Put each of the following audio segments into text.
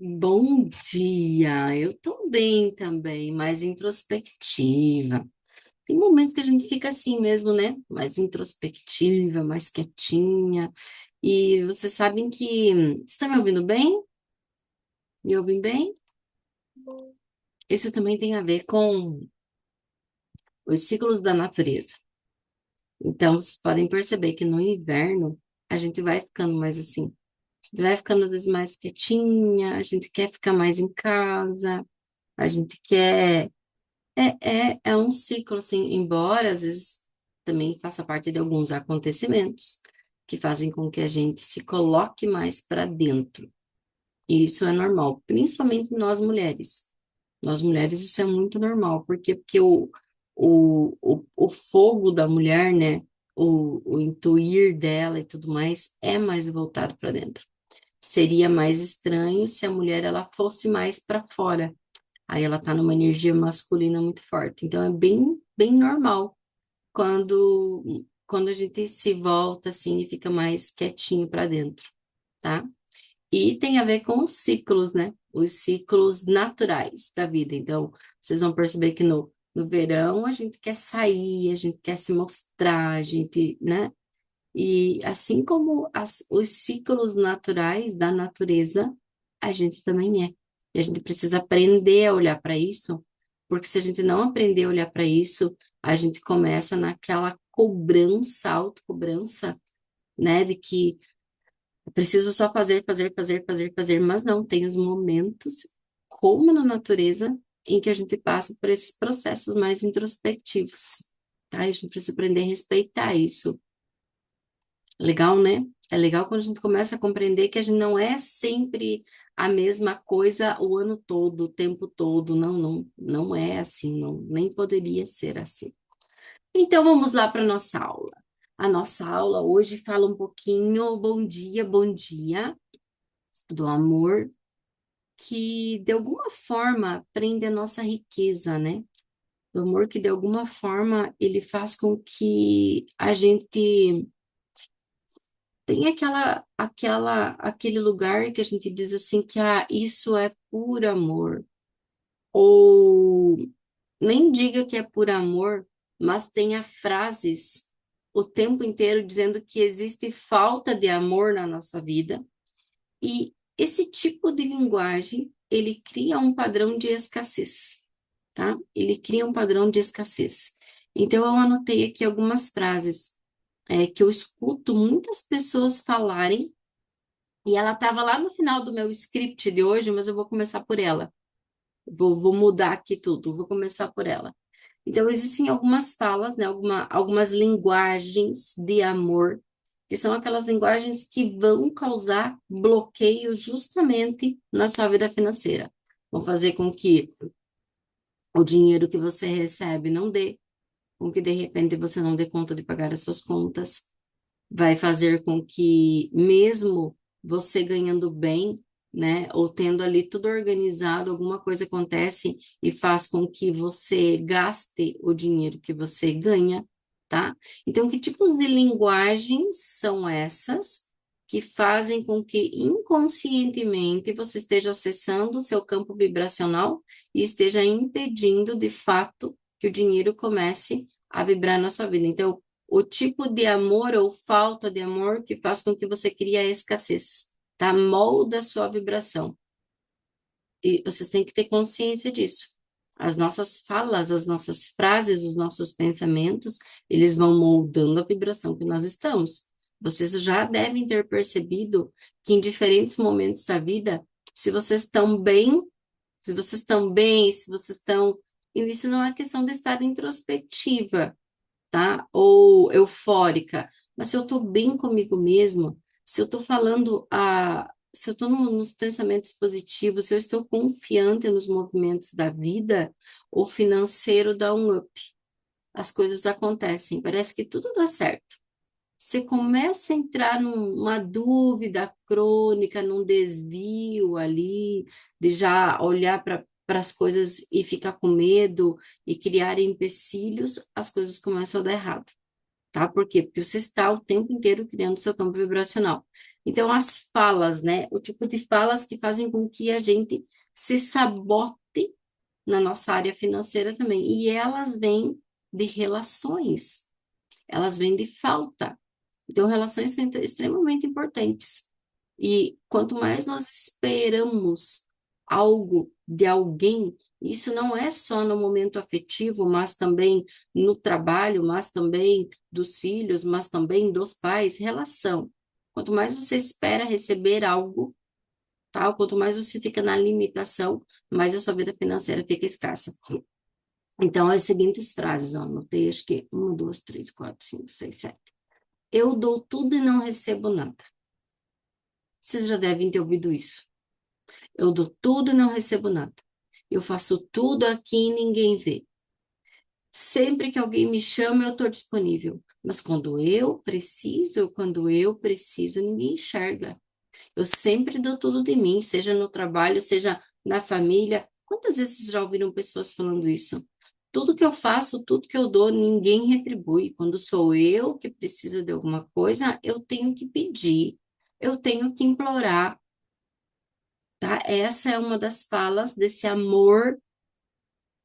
Bom dia, eu tô bem também, mais introspectiva. Tem momentos que a gente fica assim mesmo, né? Mais introspectiva, mais quietinha. E vocês sabem que. Vocês estão me ouvindo bem? Me ouvem bem? Isso também tem a ver com os ciclos da natureza. Então, vocês podem perceber que no inverno a gente vai ficando mais assim. A gente vai ficando às vezes mais quietinha, a gente quer ficar mais em casa, a gente quer. É um ciclo, assim, embora às vezes também faça parte de alguns acontecimentos que fazem com que a gente se coloque mais para dentro. E isso é normal, principalmente nós mulheres. Nós mulheres isso é muito normal, porque o fogo da mulher, né, o intuir dela e tudo mais é mais voltado para dentro. Seria mais estranho se a mulher ela fosse mais para fora. Aí ela tá numa energia masculina muito forte. Então é bem normal quando a gente se volta assim e fica mais quietinho para dentro, tá? E tem a ver com os ciclos, né? Os ciclos naturais da vida. Então, vocês vão perceber que no verão a gente quer sair, a gente quer se mostrar, a gente, né? E assim como os ciclos naturais da natureza, a gente também é. E a gente precisa aprender a olhar para isso, porque se a gente não aprender a olhar para isso, a gente começa naquela cobrança, autocobrança, né, de que eu preciso só fazer, mas não, tem os momentos, como na natureza, em que a gente passa por esses processos mais introspectivos. Tá? E a gente precisa aprender a respeitar isso. Legal, né? É legal quando a gente começa a compreender que a gente não é sempre a mesma coisa o ano todo, o tempo todo. Não é assim, não, nem poderia ser assim. Então vamos lá para a nossa aula. A nossa aula hoje fala um pouquinho, bom dia, do amor que de alguma forma prende a nossa riqueza, né? Do amor que de alguma forma ele faz com que a gente tem aquele lugar que a gente diz assim que isso é por amor. Ou nem diga que é por amor, mas tenha frases o tempo inteiro dizendo que existe falta de amor na nossa vida. E esse tipo de linguagem, ele cria um padrão de escassez, tá? Ele cria um padrão de escassez. Então, eu anotei aqui algumas frases que eu escuto muitas pessoas falarem e ela estava lá no final do meu script de hoje, mas eu vou começar por ela. Vou mudar aqui tudo, vou começar por ela. Então, existem algumas falas, né, algumas linguagens de amor, que são aquelas linguagens que vão causar bloqueio justamente na sua vida financeira. Vão fazer com que o dinheiro que você recebe não dê, com que de repente você não dê conta de pagar as suas contas, vai fazer com que, mesmo você ganhando bem, né, ou tendo ali tudo organizado, alguma coisa acontece e faz com que você gaste o dinheiro que você ganha, tá? Então, que tipos de linguagens são essas que fazem com que inconscientemente você esteja acessando o seu campo vibracional e esteja impedindo, de fato, que o dinheiro comece a vibrar na sua vida? Então, o tipo de amor ou falta de amor que faz com que você crie a escassez, tá? Molda a sua vibração. E vocês têm que ter consciência disso. As nossas falas, as nossas frases, os nossos pensamentos, eles vão moldando a vibração que nós estamos. Vocês já devem ter percebido que em diferentes momentos da vida, se vocês estão bem, se vocês estão. E isso não é questão de estar introspectiva, tá? Ou eufórica. Mas se eu estou bem comigo mesmo, se eu estou se eu estou nos pensamentos positivos, se eu estou confiante nos movimentos da vida, o financeiro dá um up. As coisas acontecem, parece que tudo dá certo. Você começa a entrar numa dúvida crônica, num desvio ali, de já olhar para as coisas e ficar com medo e criar empecilhos, as coisas começam a dar errado, tá? Por quê? Porque você está o tempo inteiro criando seu campo vibracional. Então, as falas, né? O tipo de falas que fazem com que a gente se sabote na nossa área financeira também. E elas vêm de relações, elas vêm de falta. Então, relações são extremamente importantes. E quanto mais nós esperamos algo de alguém, isso não é só no momento afetivo, mas também no trabalho, mas também dos filhos, mas também dos pais, relação. Quanto mais você espera receber algo, tá? Quanto mais você fica na limitação, mais a sua vida financeira fica escassa. Então, as seguintes frases, ó, anotei, acho que 1, 2, 3, 4, 5, 6, 7. Eu dou tudo e não recebo nada. Vocês já devem ter ouvido isso. Eu dou tudo e não recebo nada. Eu faço tudo aqui e ninguém vê. Sempre que alguém me chama, eu estou disponível. Mas quando eu preciso, ninguém enxerga. Eu sempre dou tudo de mim, seja no trabalho, seja na família. Quantas vezes vocês já ouviram pessoas falando isso? Tudo que eu faço, tudo que eu dou, ninguém retribui. Quando sou eu que preciso de alguma coisa, eu tenho que pedir, eu tenho que implorar, tá? Essa é uma das falas desse amor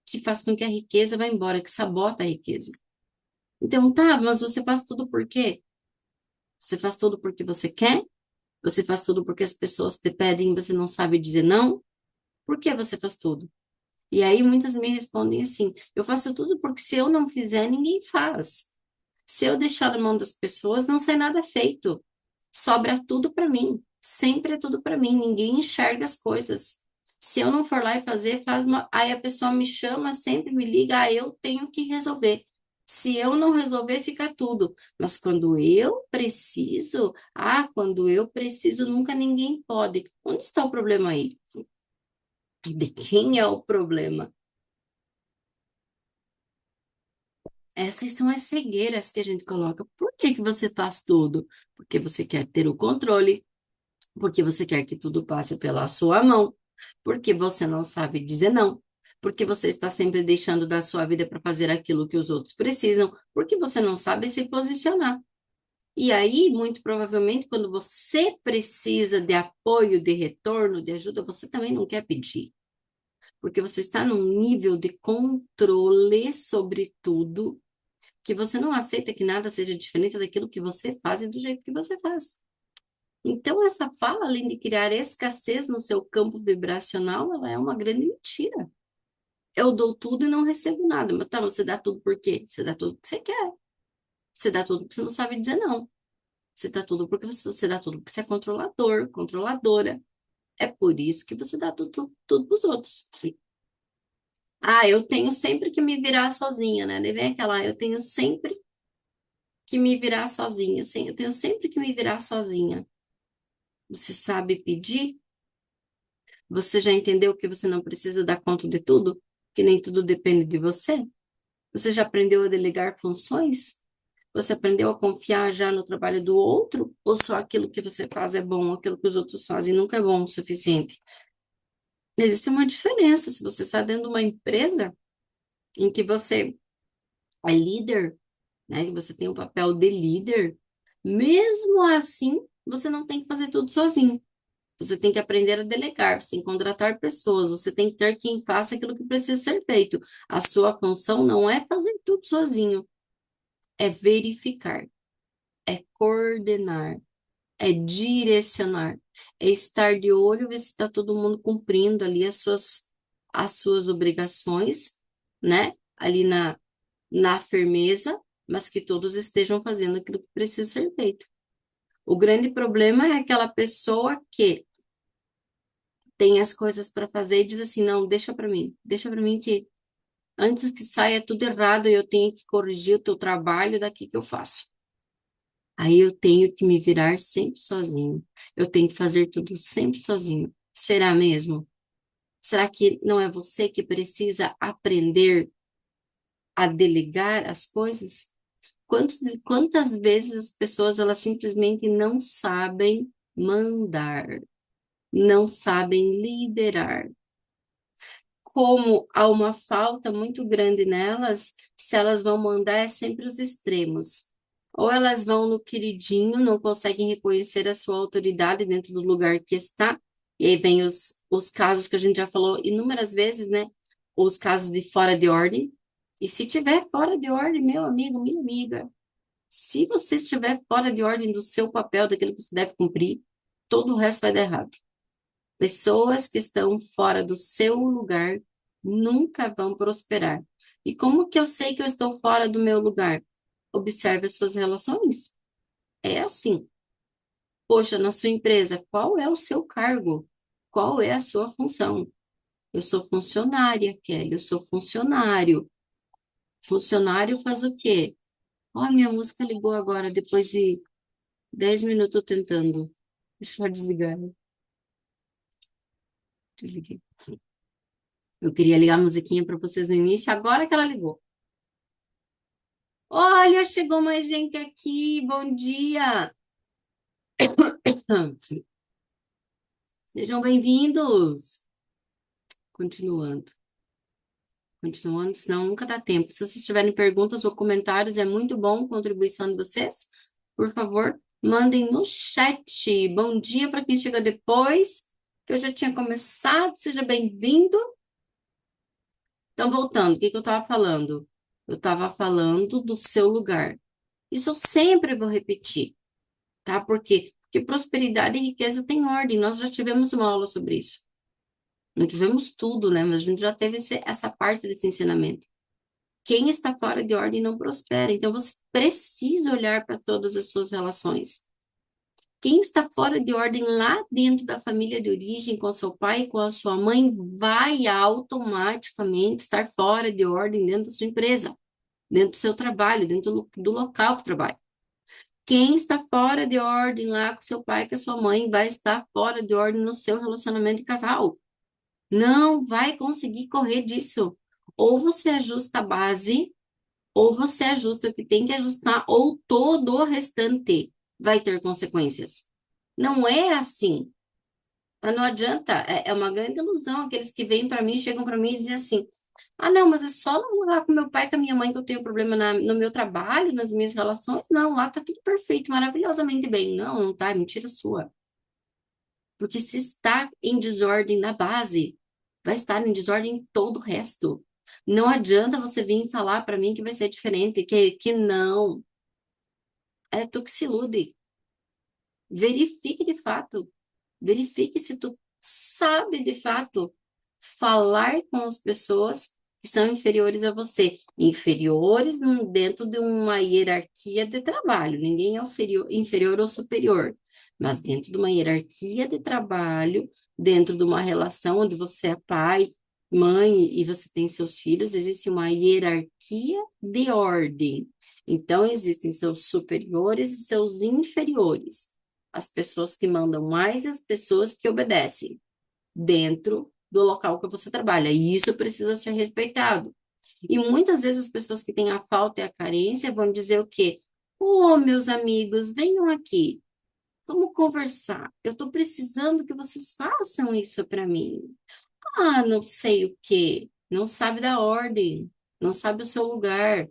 que faz com que a riqueza vá embora, que sabota a riqueza. Então, tá, mas você faz tudo por quê? Você faz tudo porque você quer? Você faz tudo porque as pessoas te pedem e você não sabe dizer não? Por que você faz tudo? E aí muitas me respondem assim: eu faço tudo porque se eu não fizer, ninguém faz. Se eu deixar na mão das pessoas, não sai nada feito. Sobra tudo para mim. Sempre é tudo para mim. Ninguém enxerga as coisas. Se eu não for lá e fazer, faz uma... Aí a pessoa me chama, sempre me liga, aí eu tenho que resolver. Se eu não resolver, fica tudo. Mas quando eu preciso, nunca ninguém pode. Onde está o problema aí? De quem é o problema? Essas são as cegueiras que a gente coloca. Por que que você faz tudo? Porque você quer ter o controle, porque você quer que tudo passe pela sua mão, porque você não sabe dizer não, porque você está sempre deixando da sua vida para fazer aquilo que os outros precisam, porque você não sabe se posicionar. E aí, muito provavelmente, quando você precisa de apoio, de retorno, de ajuda, você também não quer pedir, porque você está num nível de controle sobre tudo que você não aceita que nada seja diferente daquilo que você faz e do jeito que você faz. Então, essa fala, além de criar escassez no seu campo vibracional, ela é uma grande mentira. Eu dou tudo e não recebo nada. Mas tá, você dá tudo por quê? Você dá tudo porque você quer. Você dá tudo porque você não sabe dizer não. Você dá tudo porque você é controlador, controladora. É por isso que você dá tudo para os outros. Ah, eu tenho sempre que me virar sozinha, né? Daí vem aquela, eu tenho sempre que me virar sozinha. Sim, eu tenho sempre que me virar sozinha. Você sabe pedir? Você já entendeu que você não precisa dar conta de tudo? Que nem tudo depende de você? Você já aprendeu a delegar funções? Você aprendeu a confiar já no trabalho do outro? Ou só aquilo que você faz é bom, aquilo que os outros fazem nunca é bom o suficiente? Existe uma diferença. Se você está dentro de uma empresa em que você é líder, né, que você tem o papel de líder, mesmo assim, você não tem que fazer tudo sozinho. Você tem que aprender a delegar, você tem que contratar pessoas, você tem que ter quem faça aquilo que precisa ser feito. A sua função não é fazer tudo sozinho, é verificar, é coordenar, é direcionar, é estar de olho, ver se está todo mundo cumprindo ali as suas obrigações, né? Ali na firmeza, mas que todos estejam fazendo aquilo que precisa ser feito. O grande problema é aquela pessoa que tem as coisas para fazer e diz assim, não, deixa para mim que antes que saia tudo errado, eu tenho que corrigir o teu trabalho daqui que eu faço. Aí eu tenho que me virar sempre sozinho. Eu tenho que fazer tudo sempre sozinho. Será mesmo? Será que não é você que precisa aprender a delegar as coisas? Quantas vezes as pessoas elas simplesmente não sabem mandar, não sabem liderar? Como há uma falta muito grande nelas, se elas vão mandar é sempre os extremos. ou elas vão no queridinho, não conseguem reconhecer a sua autoridade dentro do lugar que está, e aí vem os casos que a gente já falou inúmeras vezes, né? Os casos de fora de ordem. E se tiver fora de ordem, meu amigo, minha amiga, se você estiver fora de ordem do seu papel, daquilo que você deve cumprir, todo o resto vai dar errado. Pessoas que estão fora do seu lugar nunca vão prosperar. E como que eu sei que eu estou fora do meu lugar? Observe as suas relações. É assim. Poxa, na sua empresa, qual é o seu cargo? Qual é a sua função? Eu sou funcionária, Kelly, eu sou funcionário. Funcionário faz o quê? Ó, minha música ligou agora, depois de 10 minutos tentando. Deixa eu desligar. Desliguei. Eu queria ligar a musiquinha para vocês no início, agora que ela ligou. Olha, chegou mais gente aqui. Bom dia. Sejam bem-vindos. Continuando. Continuando, senão nunca dá tempo. Se vocês tiverem perguntas ou comentários, é muito bom a contribuição de vocês. Por favor, mandem no chat. Bom dia para quem chega depois, que eu já tinha começado. Seja bem-vindo. Então, voltando, o que que eu estava falando? Eu estava falando do seu lugar. Isso eu sempre vou repetir, tá? Por quê? Porque prosperidade e riqueza têm ordem. Nós já tivemos uma aula sobre isso. Não tivemos tudo, né? Mas a gente já teve essa parte desse ensinamento. Quem está fora de ordem não prospera. Então, você precisa olhar para todas as suas relações. Quem está fora de ordem lá dentro da família de origem, com seu pai e com a sua mãe, vai automaticamente estar fora de ordem dentro da sua empresa, dentro do seu trabalho, dentro do local de trabalho. Quem está fora de ordem lá com seu pai e com a sua mãe vai estar fora de ordem no seu relacionamento de casal. Não vai conseguir correr disso. Ou você ajusta a base, ou você ajusta o que tem que ajustar, ou todo o restante vai ter consequências. Não é assim. Tá? Não adianta, é uma grande ilusão aqueles que vêm para mim, chegam para mim e dizem assim: ah, não, mas é só lá com meu pai, com a minha mãe que eu tenho problema no meu trabalho, nas minhas relações. Não, lá tá tudo perfeito, maravilhosamente bem. Não, não tá, é mentira sua. Porque se está em desordem na base, vai estar em desordem em todo o resto. Não adianta você vir falar para mim que vai ser diferente, que não. É tu que se ilude. Verifique de fato. Verifique se tu sabe de fato falar com as pessoas que são inferiores a você. Inferiores dentro de uma hierarquia de trabalho. Ninguém é inferior ou superior. Mas dentro de uma hierarquia de trabalho, dentro de uma relação onde você é pai, mãe e você tem seus filhos, existe uma hierarquia de ordem. Então, existem seus superiores e seus inferiores. As pessoas que mandam mais e as pessoas que obedecem dentro do local que você trabalha. E isso precisa ser respeitado. E muitas vezes as pessoas que têm a falta e a carência vão dizer o quê? Ô, meus amigos, venham aqui. Vamos conversar. Eu estou precisando que vocês façam isso para mim. Ah, não sei o quê. Não sabe da ordem. Não sabe o seu lugar.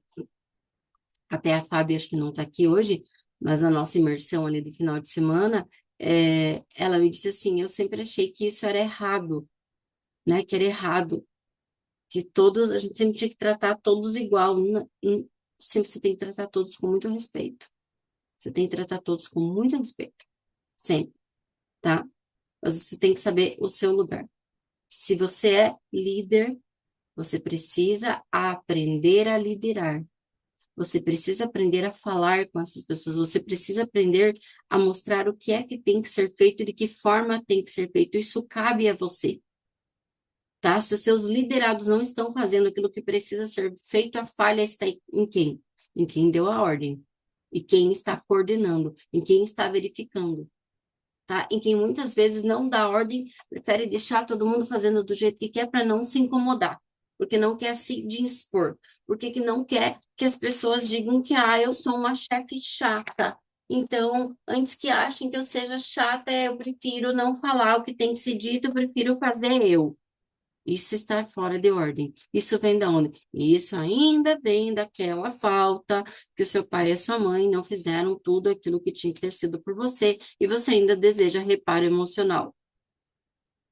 Até a Fábio, acho que não está aqui hoje, mas na nossa imersão ali do final de semana, ela me disse assim, eu sempre achei que isso era errado, né? Que era errado, que todos, a gente sempre tinha que tratar todos igual. Sempre você tem que tratar todos com muito respeito. Você tem que tratar todos com muito respeito. Sempre, tá? Mas você tem que saber o seu lugar. Se você é líder, você precisa aprender a liderar. Você precisa aprender a falar com essas pessoas, você precisa aprender a mostrar o que é que tem que ser feito e de que forma tem que ser feito. Isso cabe a você, tá? Se os seus liderados não estão fazendo aquilo que precisa ser feito, a falha está em quem? Em quem deu a ordem. E quem está coordenando, em quem está verificando, tá? Em quem muitas vezes não dá ordem, prefere deixar todo mundo fazendo do jeito que quer para não se incomodar, porque não quer se dispor, porque que não quer que as pessoas digam que eu sou uma chefe chata. Então, antes que achem que eu seja chata, eu prefiro não falar o que tem que ser dito, eu prefiro fazer eu. Isso está fora de ordem. Isso vem da onde? Isso ainda vem daquela falta que o seu pai e a sua mãe não fizeram tudo aquilo que tinha que ter sido por você e você ainda deseja reparo emocional.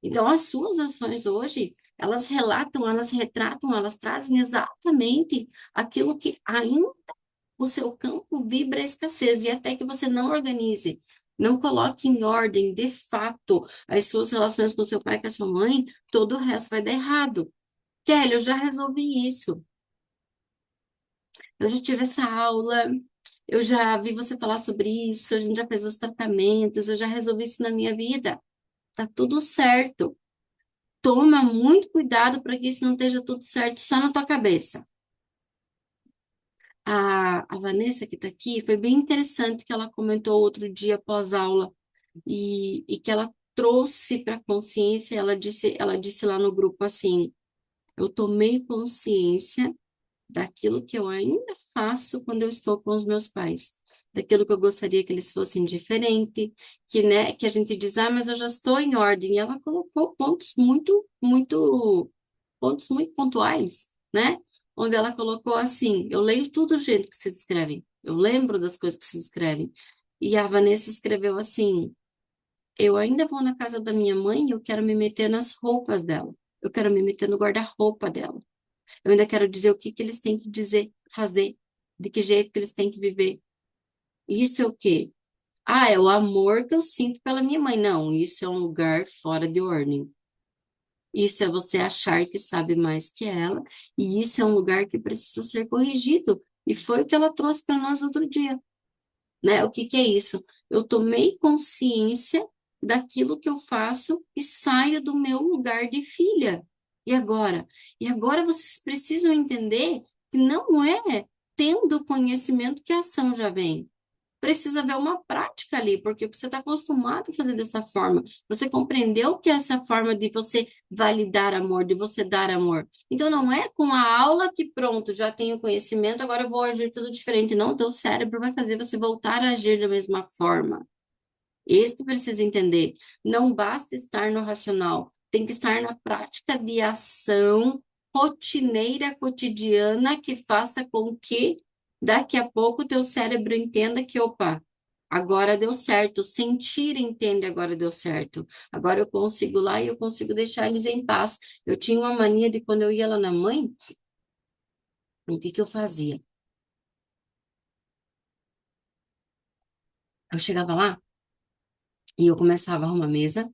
Então, as suas ações hoje, elas relatam, elas retratam, elas trazem exatamente aquilo que ainda o seu campo vibra a escassez, e até que você não organize, não coloque em ordem, de fato, as suas relações com seu pai e com a sua mãe, todo o resto vai dar errado. Kelly, eu já resolvi isso. Eu já tive essa aula, eu já vi você falar sobre isso, a gente já fez os tratamentos, eu já resolvi isso na minha vida. Tá tudo certo. Toma muito cuidado para que isso não esteja tudo certo só na tua cabeça. A Vanessa, que está aqui, foi bem interessante que ela comentou outro dia pós-aula e que ela trouxe para a consciência, ela disse lá no grupo assim, eu tomei consciência daquilo que eu ainda faço quando eu estou com os meus pais, daquilo que eu gostaria que eles fossem diferente, que, né, que a gente diz, ah, mas eu já estou em ordem, e ela colocou pontos muito pontuais, né? Onde ela colocou assim, eu leio tudo do jeito que vocês escrevem, eu lembro das coisas que vocês escrevem, e a Vanessa escreveu assim, eu ainda vou na casa da minha mãe e eu quero me meter nas roupas dela. Eu quero me meter no guarda-roupa dela. Eu ainda quero dizer o que que eles têm que dizer, fazer, de que jeito que eles têm que viver. Isso é o quê? Ah, é o amor que eu sinto pela minha mãe. Não, isso é um lugar fora de ordem. Isso é você achar que sabe mais que ela, e isso é um lugar que precisa ser corrigido. E foi o que ela trouxe para nós outro dia, né? O que que é isso? Eu tomei consciência daquilo que eu faço e saio do meu lugar de filha. E agora? E agora vocês precisam entender que não é tendo conhecimento que a ação já vem. Precisa haver uma prática ali, porque você está acostumado a fazer dessa forma. Você compreendeu que essa forma de você validar amor, de você dar amor. Então, não é com a aula que pronto, já tenho conhecimento, agora eu vou agir tudo diferente. Não, teu cérebro vai fazer você voltar a agir da mesma forma. Isso que precisa entender. Não basta estar no racional, tem que estar na prática de ação rotineira, cotidiana, que faça com que daqui a pouco o teu cérebro entenda que, opa, agora deu certo. Sentir entende agora deu certo. Agora eu consigo lá e eu consigo deixar eles em paz. Eu tinha uma mania de quando eu ia lá na mãe, o que que eu fazia? Eu chegava lá e eu começava a arrumar a mesa.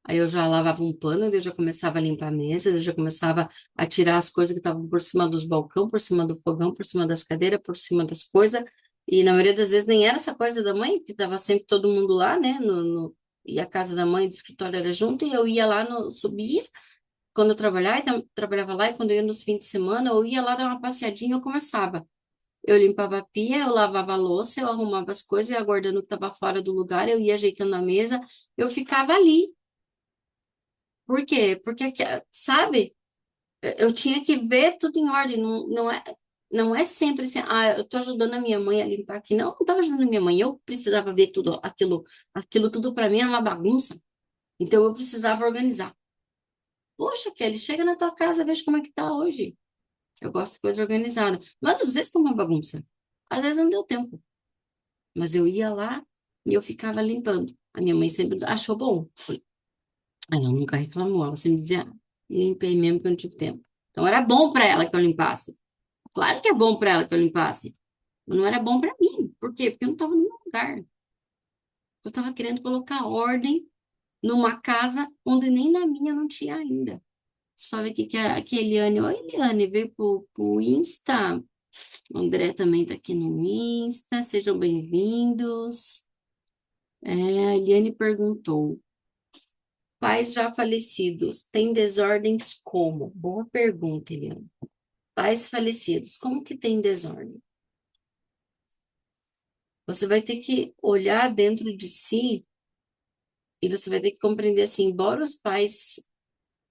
Aí eu já lavava um pano, daí eu já começava a limpar a mesa, daí eu já começava a tirar as coisas que estavam por cima dos balcão, por cima do fogão, por cima das cadeiras, por cima das coisas. E na maioria das vezes nem era essa coisa da mãe, porque estava sempre todo mundo lá, né? E a casa da mãe e do escritório era junto, e eu ia lá, subia, quando eu trabalhava, então, trabalhava lá, e quando eu ia nos fins de semana, eu ia lá dar uma passeadinha, eu começava. Eu limpava a pia, eu lavava a louça, eu arrumava as coisas, eu ia guardando o que estava fora do lugar, eu ia ajeitando a mesa, eu ficava ali. Por quê? Porque, sabe, eu tinha que ver tudo em ordem, não é sempre assim, ah, eu tô ajudando a minha mãe a limpar aqui. Não, eu não estava ajudando a minha mãe, eu precisava ver tudo, aquilo tudo para mim era uma bagunça, então eu precisava organizar. Poxa, Kelly, chega na tua casa, veja como é que tá hoje. Eu gosto de coisa organizada, mas às vezes tá uma bagunça, às vezes não deu tempo, mas eu ia lá e eu ficava limpando. A minha mãe sempre achou bom. Ela nunca reclamou, ela sempre dizia, ah, limpei mesmo que eu não tive tempo. Então era bom para ela que eu limpasse. Claro que é bom para ela que eu limpasse, mas não era bom para mim. Por quê? Porque eu não estava no meu lugar. Eu estava querendo colocar ordem numa casa onde nem na minha não tinha ainda. Só ver aqui que a Eliane, oi Eliane, veio pro Insta. O André também está aqui no Insta, sejam bem-vindos. A Eliane perguntou: pais já falecidos têm desordens como? Boa pergunta, Eliane. Pais falecidos, como que tem desordem? Você vai ter que olhar dentro de si e você vai ter que compreender assim, embora os pais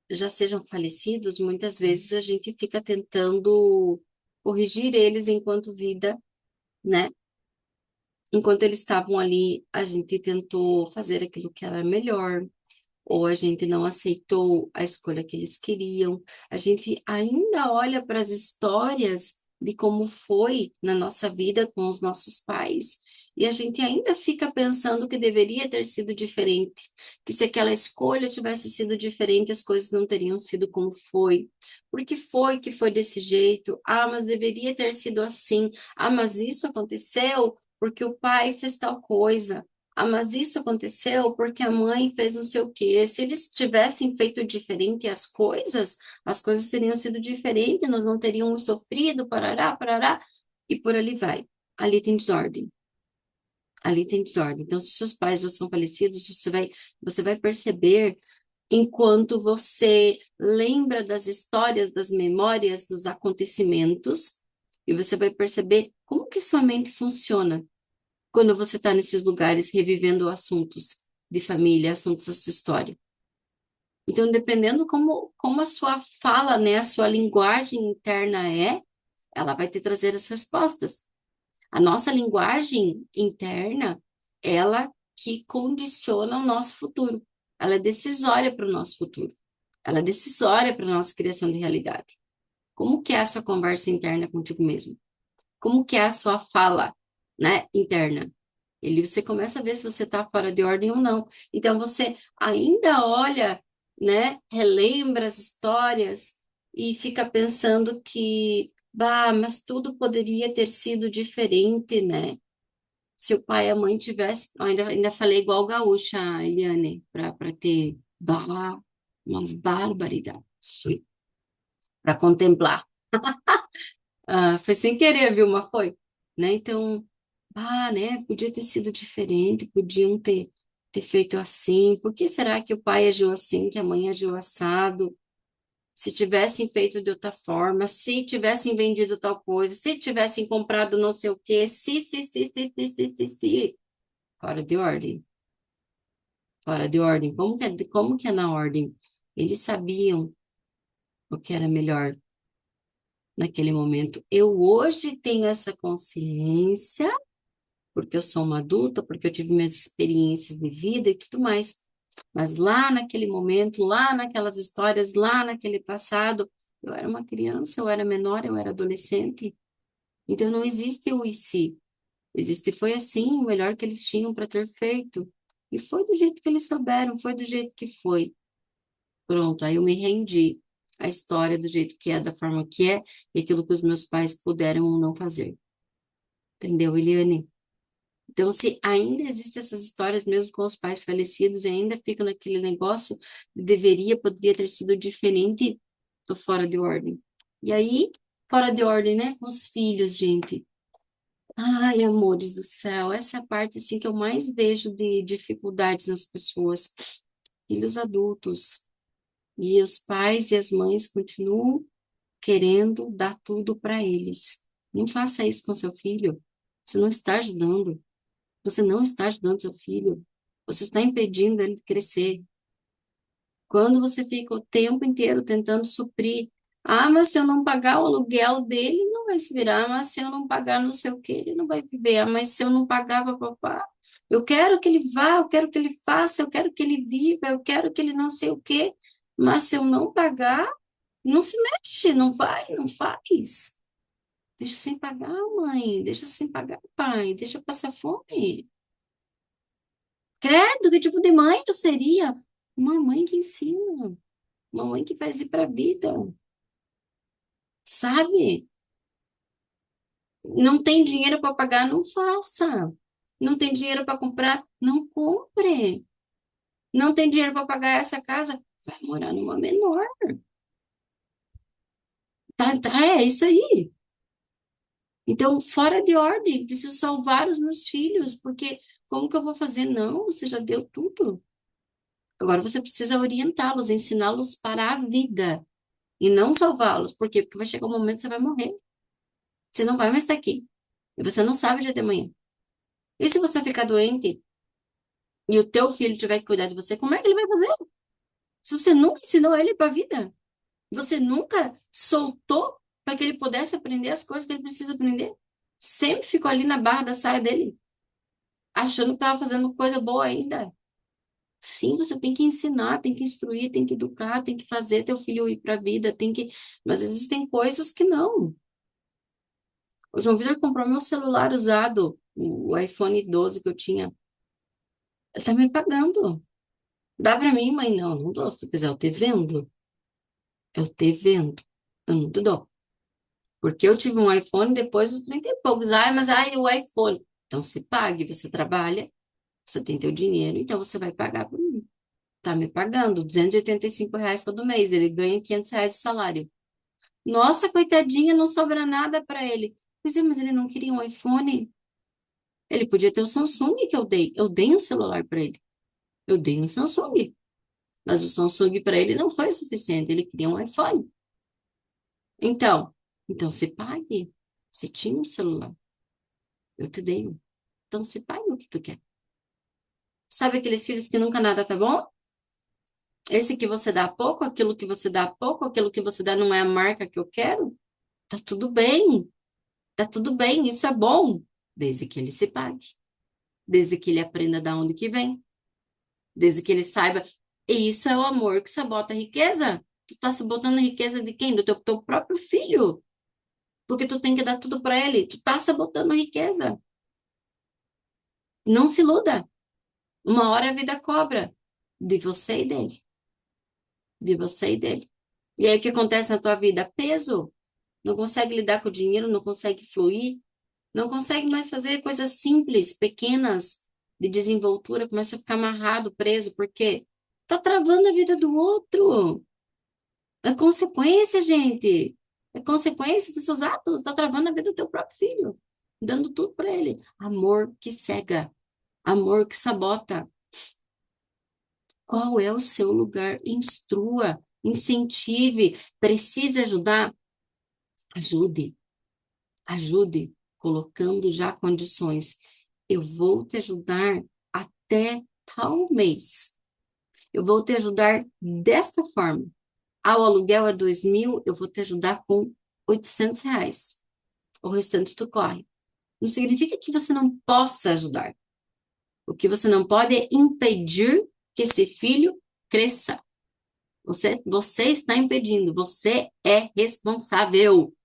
já sejam falecidos, muitas vezes a gente fica tentando corrigir eles enquanto vida, né? Enquanto eles estavam ali, a gente tentou fazer aquilo que era melhor. ou a gente não aceitou a escolha que eles queriam. A gente ainda olha para as histórias de como foi na nossa vida com os nossos pais, e a gente ainda fica pensando que deveria ter sido diferente, que se aquela escolha tivesse sido diferente, as coisas não teriam sido como foi. Por que foi desse jeito? Ah, mas deveria ter sido assim. Ah, mas isso aconteceu porque o pai fez tal coisa. Ah, mas isso aconteceu porque a mãe fez não sei o quê. Se eles tivessem feito diferente as coisas teriam sido diferentes, nós não teríamos sofrido, parará, parará, e por ali vai. Ali tem desordem. Ali tem desordem. Então, se seus pais já são falecidos, você vai perceber enquanto você lembra das histórias, das memórias, dos acontecimentos, e você vai perceber como que sua mente funciona quando você está nesses lugares revivendo assuntos de família, assuntos da sua história. Então, dependendo como a sua fala, né, a sua linguagem interna ela vai te trazer as respostas. A nossa linguagem interna, ela que condiciona o nosso futuro. Ela é decisória para o nosso futuro. Ela é decisória para a nossa criação de realidade. Como que é a sua conversa interna contigo mesmo? Como que é a sua fala, né, interna? Ele, você começa a ver se você está fora de ordem ou não. Então, você ainda olha, né, relembra as histórias e fica pensando que, bah, mas tudo poderia ter sido diferente, né? Se o pai e a mãe tivessem. Eu ainda falei igual gaúcha, Eliane, para ter, bah, umas barbaridades para contemplar. Ah, foi sem querer, viu, mas foi, né? Então, né? Podia ter sido diferente, podiam ter feito assim. Por que será que o pai agiu assim, que a mãe agiu assado? Se tivessem feito de outra forma, se tivessem vendido tal coisa, se tivessem comprado não sei o quê, se. Fora de ordem, fora de ordem. Como que é na ordem? Eles sabiam o que era melhor naquele momento. Eu hoje tenho essa consciência porque eu sou uma adulta, porque eu tive minhas experiências de vida e tudo mais. Mas lá naquele momento, lá naquelas histórias, lá naquele passado, eu era uma criança, eu era menor, eu era adolescente. Então não existe o e se. Existe foi assim, o melhor que eles tinham para ter feito. E foi do jeito que eles souberam, foi do jeito que foi. Pronto, aí eu me rendi à história do jeito que é, da forma que é, e aquilo que os meus pais puderam ou não fazer. Entendeu, Eliane? Então, se ainda existem essas histórias, mesmo com os pais falecidos, e ainda fica naquele negócio, deveria, poderia ter sido diferente, tô fora de ordem. E aí, fora de ordem, né? Com os filhos, gente. Ai, amores do céu, essa é a parte, assim, que eu mais vejo de dificuldades nas pessoas. Filhos adultos. E os pais e as mães continuam querendo dar tudo para eles. Não faça isso com seu filho. Você não está ajudando. Você não está ajudando seu filho. Você está impedindo ele de crescer. Quando você fica o tempo inteiro tentando suprir, ah, mas se eu não pagar o aluguel dele, ele não vai se virar. Mas se eu não pagar não sei o que, ele não vai viver. Ah, mas se eu não pagar, papá, eu quero que ele vá, eu quero que ele faça, eu quero que ele viva, eu quero que ele não sei o quê. Mas se eu não pagar, não se mexe, não vai, não faz. Deixa sem pagar, mãe. Deixa sem pagar, pai. Deixa eu passar fome. Credo, que tipo de mãe eu seria? Uma mãe que ensina, uma mãe que faz ir para a vida, sabe? Não tem dinheiro para pagar, não faça. Não tem dinheiro para comprar, não compre. Não tem dinheiro para pagar essa casa, vai morar numa menor. É isso aí. Então, fora de ordem, preciso salvar os meus filhos, porque como que eu vou fazer? Não, você já deu tudo. Agora você precisa orientá-los, ensiná-los para a vida. E não salvá-los. Por quê? Porque vai chegar um momento que você vai morrer. Você não vai mais estar aqui. E você não sabe o dia de amanhã. E se você ficar doente e o teu filho tiver que cuidar de você, como é que ele vai fazer? Se você nunca ensinou ele para a vida, você nunca soltou para que ele pudesse aprender as coisas que ele precisa aprender. Sempre ficou ali na barra da saia dele, achando que estava fazendo coisa boa ainda. Sim, você tem que ensinar, tem que instruir, tem que educar, tem que fazer teu filho ir para a vida, tem que. Mas existem coisas que não. O João Vitor comprou meu celular usado, o iPhone 12 que eu tinha. Ele tá me pagando. Dá para mim, mãe? Não, não dou. Se tu quiser, eu te vendo. Eu te vendo. Eu não te dou. Porque eu tive um iPhone depois dos 30 e poucos. Ai, mas ai, o iPhone. Então se pague, você trabalha, você tem teu dinheiro, então você vai pagar por mim. Tá me pagando R$ 285 todo mês. Ele ganha R$ 500 de salário. Nossa, coitadinha, não sobra nada para ele. Pois é, mas ele não queria um iPhone. Ele podia ter o Samsung que eu dei. Eu dei um celular para ele. Eu dei um Samsung. Mas o Samsung para ele não foi o suficiente. Ele queria um iPhone. Então, então se pague. Você tinha um celular. Eu te dei um. Então se pague o que tu quer. Sabe aqueles filhos que nunca nada tá bom? Esse que você dá pouco, aquilo que você dá pouco, aquilo que você dá não é a marca que eu quero? Tá tudo bem. Tá tudo bem. Isso é bom. Desde que ele se pague. Desde que ele aprenda de onde que vem. Desde que ele saiba. E isso é o amor que sabota a riqueza. Tu tá sabotando a riqueza de quem? Do teu próprio filho. Porque tu tem que dar tudo para ele. Tu tá sabotando a riqueza. Não se iluda. Uma hora a vida cobra de você e dele. De você e dele. E aí o que acontece na tua vida? Peso. Não consegue lidar com o dinheiro, não consegue fluir, não consegue mais fazer coisas simples, pequenas, de desenvoltura, começa a ficar amarrado, preso, porque tá travando a vida do outro. É consequência, gente. É consequência dos seus atos. Tá travando a vida do teu próprio filho, dando tudo para ele. Amor que cega, amor que sabota. Qual é o seu lugar? Instrua, incentive. Precisa ajudar? Ajude, ajude, colocando já condições. Eu vou te ajudar até tal mês. Eu vou te ajudar desta forma. Ah, o aluguel é 2.000, eu vou te ajudar com R$ 800. O restante tu corre. Não significa que você não possa ajudar. O que você não pode é impedir que esse filho cresça. Você está impedindo, você é responsável.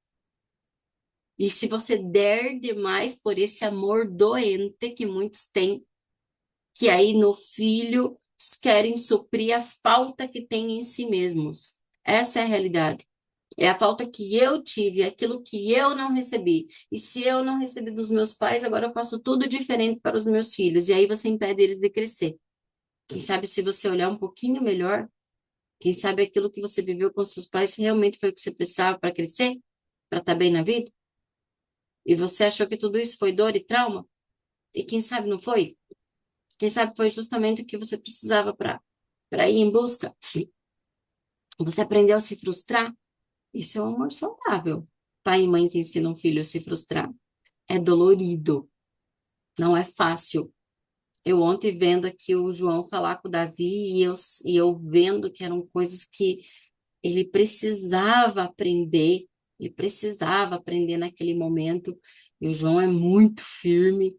E se você der demais por esse amor doente que muitos têm, que aí no filho querem suprir a falta que têm em si mesmos. Essa é a realidade. É a falta que eu tive, é aquilo que eu não recebi. E se eu não recebi dos meus pais, agora eu faço tudo diferente para os meus filhos. E aí você impede eles de crescer. Quem sabe se você olhar um pouquinho melhor, quem sabe aquilo que você viveu com seus pais realmente foi o que você precisava para crescer, para estar bem na vida? E você achou que tudo isso foi dor e trauma? E quem sabe não foi? Quem sabe foi justamente o que você precisava para ir em busca? Você aprendeu a se frustrar? Isso é um amor saudável. Pai e mãe que ensinam um filho a se frustrar. É dolorido, não é fácil. Eu ontem vendo aqui o João falar com o Davi e eu vendo que eram coisas que ele precisava aprender naquele momento. E o João é muito firme.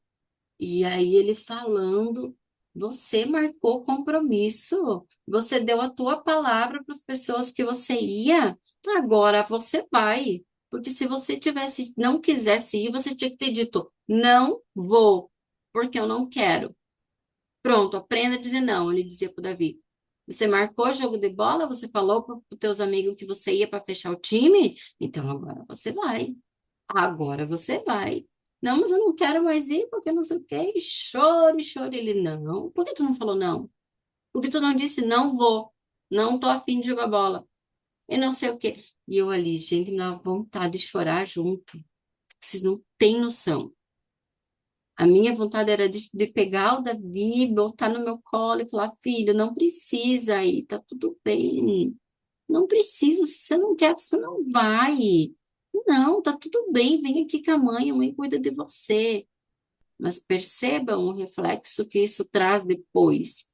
E aí ele falando, você marcou compromisso, você deu a tua palavra para as pessoas que você ia, agora você vai. Porque se você tivesse, não quisesse ir, você tinha que ter dito, não vou, porque eu não quero. Pronto, aprenda a dizer não, ele dizia para o Davi. Você marcou jogo de bola, você falou para os teus amigos que você ia para fechar o time, então agora você vai. Agora você vai. Não, mas eu não quero mais ir porque não sei o quê. E chore, chore. Ele, não. Por que tu não falou não? Por que tu não disse não vou? Não tô afim de jogar bola. E não sei o quê. E eu ali, gente, me dá vontade de chorar junto. Vocês não têm noção. A minha vontade era de pegar o Davi, botar no meu colo e falar, filho, não precisa ir, tá tudo bem. Não precisa, se você não quer, você não vai. Não, tá tudo bem, vem aqui com a mãe cuida de você. Mas percebam o reflexo que isso traz depois.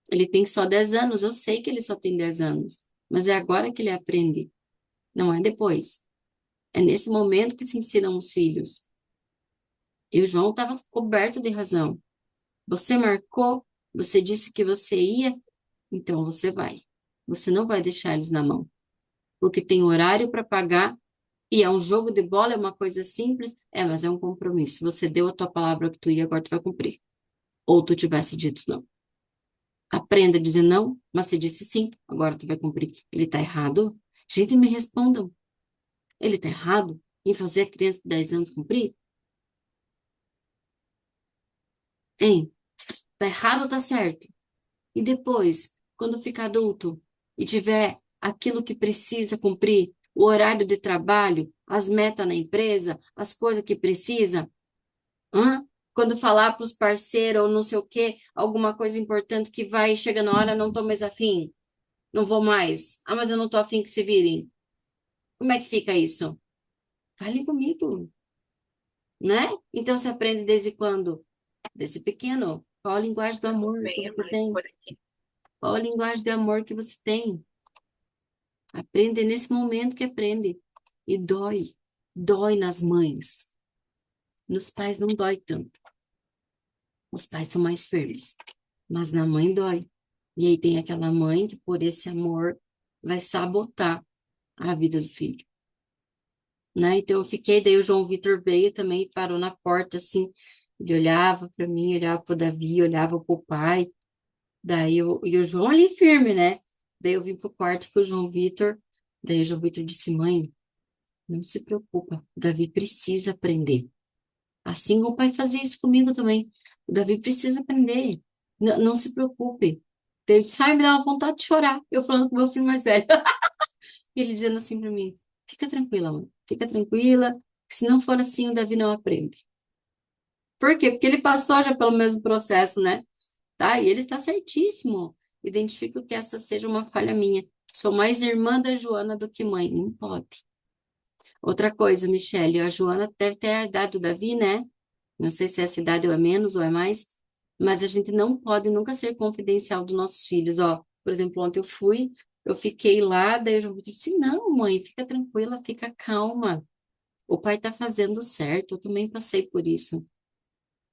Ele tem só 10 anos, eu sei que ele só tem 10 anos, mas é agora que ele aprende, não é depois. É nesse momento que se ensinam os filhos. E o João estava coberto de razão. Você marcou, Você disse que você ia, então você vai. Você não vai deixar eles na mão, porque tem horário para pagar e é um jogo de bola, é uma coisa simples, mas é um compromisso. Você deu a tua palavra que tu ia, agora tu vai cumprir. Ou tu tivesse dito não. Aprenda a dizer não, mas se disse sim, agora tu vai cumprir. Ele tá errado? Gente, me respondam. Ele tá errado em fazer a criança de 10 anos cumprir? Hein? Tá errado ou tá certo? E depois, quando ficar adulto e tiver aquilo que precisa cumprir, o horário de trabalho, as metas na empresa, as coisas que precisa, hã? Quando falar para os parceiros ou não sei o quê, alguma coisa importante que vai, chega na hora, não tô mais afim, não vou mais. Ah, mas eu não tô afim que se virem. Como é que fica isso? Fale comigo, né? Então você aprende desde quando? Desde pequeno. Qual a linguagem do amor que você tem? Qual a linguagem de amor que você tem? Aprende nesse momento que aprende. E dói. Dói nas mães. Nos pais não dói tanto. Os pais são mais firmes. Mas na mãe dói. E aí tem aquela mãe que, por esse amor, vai sabotar a vida do filho. Né? Então eu fiquei, daí o João Vitor veio também, parou na porta, assim, ele olhava para mim, olhava para o Davi, olhava para o pai, e o João ali firme, né? Daí eu vim pro quarto com o João Vitor, daí o João Vitor disse, mãe, não se preocupa, o Davi precisa aprender. Assim o pai fazia isso comigo também. O Davi precisa aprender. Não se preocupe. Daí ele disse, ai, me dá uma vontade de chorar. Eu falando com o meu filho mais velho. E ele dizendo assim para mim, fica tranquila, mãe, fica tranquila, que se não for assim, o Davi não aprende. Por quê? Porque ele passou já pelo mesmo processo, né? Tá? E ele está certíssimo. Identifico que essa seja uma falha minha. Sou mais irmã da Joana do que mãe. Não pode. Outra coisa, Michele, a Joana deve ter a idade do Davi, né? Não sei se essa idade ou é menos ou é mais, mas a gente não pode nunca ser confidencial dos nossos filhos. Ó, por exemplo, ontem eu fiquei lá, daí eu disse, não, mãe, fica tranquila, fica calma. O pai tá fazendo certo, eu também passei por isso,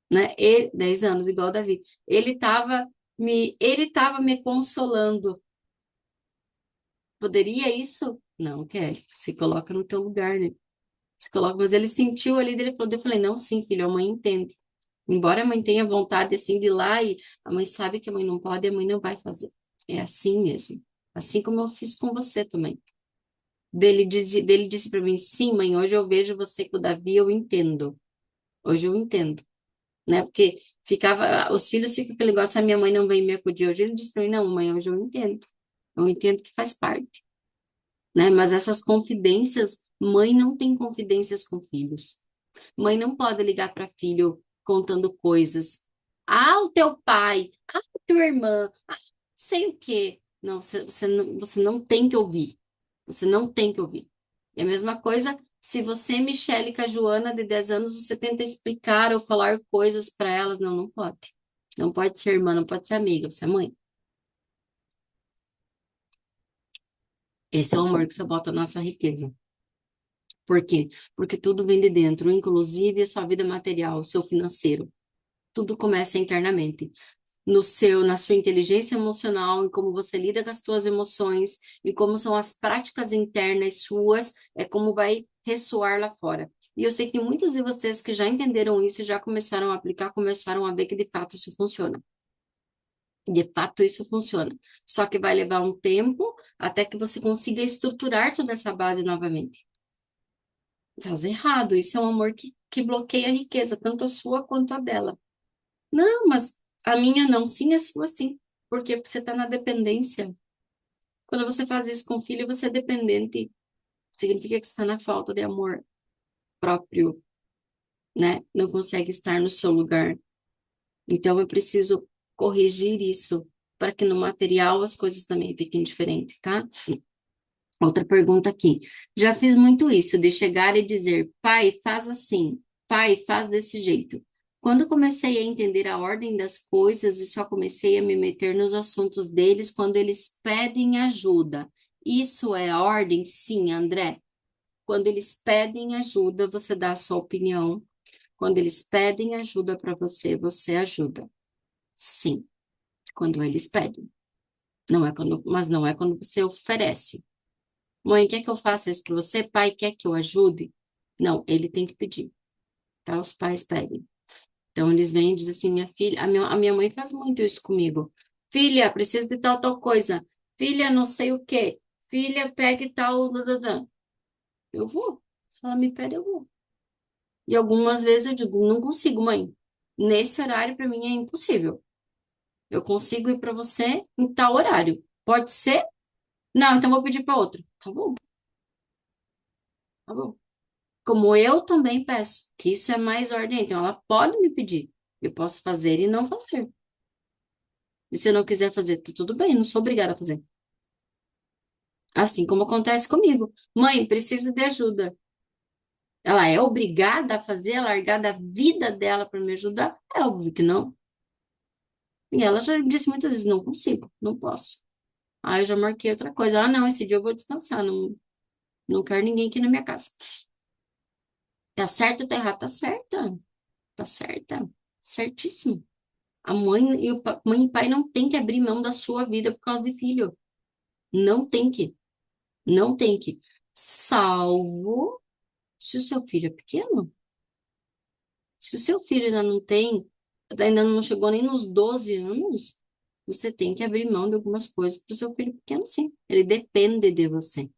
né? 10 anos, igual o Davi. Ele tava me consolando. Poderia isso? Não, Kelly, se coloca no teu lugar, né? Se coloca, mas ele sentiu ali, dele falou, eu falei, não, sim, filho, a mãe entende. Embora a mãe tenha vontade, assim, de ir lá e a mãe sabe que a mãe não pode, a mãe não vai fazer. É assim mesmo. Assim como eu fiz com você também. Dele disse para mim, sim, mãe, hoje eu vejo você com o Davi, eu entendo. Hoje eu entendo, né? Porque os filhos ficam com aquele negócio, a minha mãe não vem me acudir hoje. Ele disse para mim, não, mãe, hoje eu entendo. Eu entendo que faz parte, né? Mas essas confidências, mãe não tem confidências com filhos. Mãe não pode ligar para filho contando coisas. Ah, o teu pai, ah, a tua irmã, ah, sei o quê. Não, você não tem que ouvir. Você não tem que ouvir. É a mesma coisa se você, Michele, com a Joana, de 10 anos, você tenta explicar ou falar coisas para elas. Não, não pode. Não pode ser irmã, não pode ser amiga, você é mãe. Esse é o amor que você bota na nossa riqueza. Por quê? Porque tudo vem de dentro, inclusive a sua vida material, o seu financeiro. Tudo começa internamente. Na sua inteligência emocional, em como você lida com as suas emoções, e como são as práticas internas suas, é como vai ressoar lá fora. E eu sei que muitos de vocês que já entenderam isso, já começaram a aplicar, começaram a ver que de fato isso funciona. De fato isso funciona. Só que vai levar um tempo até que você consiga estruturar toda essa base novamente. Faz errado, isso é um amor que bloqueia a riqueza, tanto a sua quanto a dela. Não, mas a minha não, sim, a sua sim. Porque você está na dependência. Quando você faz isso com o filho, você é dependente. Significa que você está na falta de amor próprio, né? Não consegue estar no seu lugar. Então, eu preciso corrigir isso para que no material as coisas também fiquem diferentes, tá? Outra pergunta aqui. Já fiz muito isso, de chegar e dizer, pai, faz assim, pai, faz desse jeito. Quando comecei a entender a ordem das coisas e só comecei a me meter nos assuntos deles quando eles pedem ajuda. Isso é a ordem? Sim, André. Quando eles pedem ajuda, você dá a sua opinião. Quando eles pedem ajuda para você, você ajuda. Sim. quando eles pedem. Não é quando, mas não é quando você oferece. Mãe, quer que eu faça isso para você? Pai, quer que eu ajude? Não, ele tem que pedir, tá? Os pais pedem. Então, eles vêm e dizem assim, minha filha, a minha mãe faz muito isso comigo. Filha, preciso de tal, tal coisa. Filha, não sei o quê. Filha, pegue tal, dadadã. Eu vou. Se ela me pede, eu vou. E algumas vezes eu digo, não consigo, mãe. Nesse horário, para mim, é impossível. Eu consigo ir para você em tal horário. Pode ser? Não, então vou pedir para outro. Tá bom, tá bom. Como eu também peço, que isso é mais ordem. Então, ela pode me pedir. Eu posso fazer e não fazer. E se eu não quiser fazer, tudo bem, não sou obrigada a fazer. Assim como acontece comigo. Mãe, preciso de ajuda. Ela é obrigada a fazer, a largar da vida dela para me ajudar? É óbvio que não. E ela já disse muitas vezes, não consigo, não posso. Aí eu já marquei outra coisa. Ah, não, esse dia eu vou descansar, não, não quero ninguém aqui na minha casa. Tá certo ou tá errado? Tá certa, tá certa, certíssimo. A mãe e mãe e pai não tem que abrir mão da sua vida por causa de filho. Não tem que, não tem que. Salvo se o seu filho é pequeno. Se o seu filho ainda não tem, ainda não chegou nem nos 12 anos, você tem que abrir mão de algumas coisas para o seu filho pequeno, sim. Ele depende de você.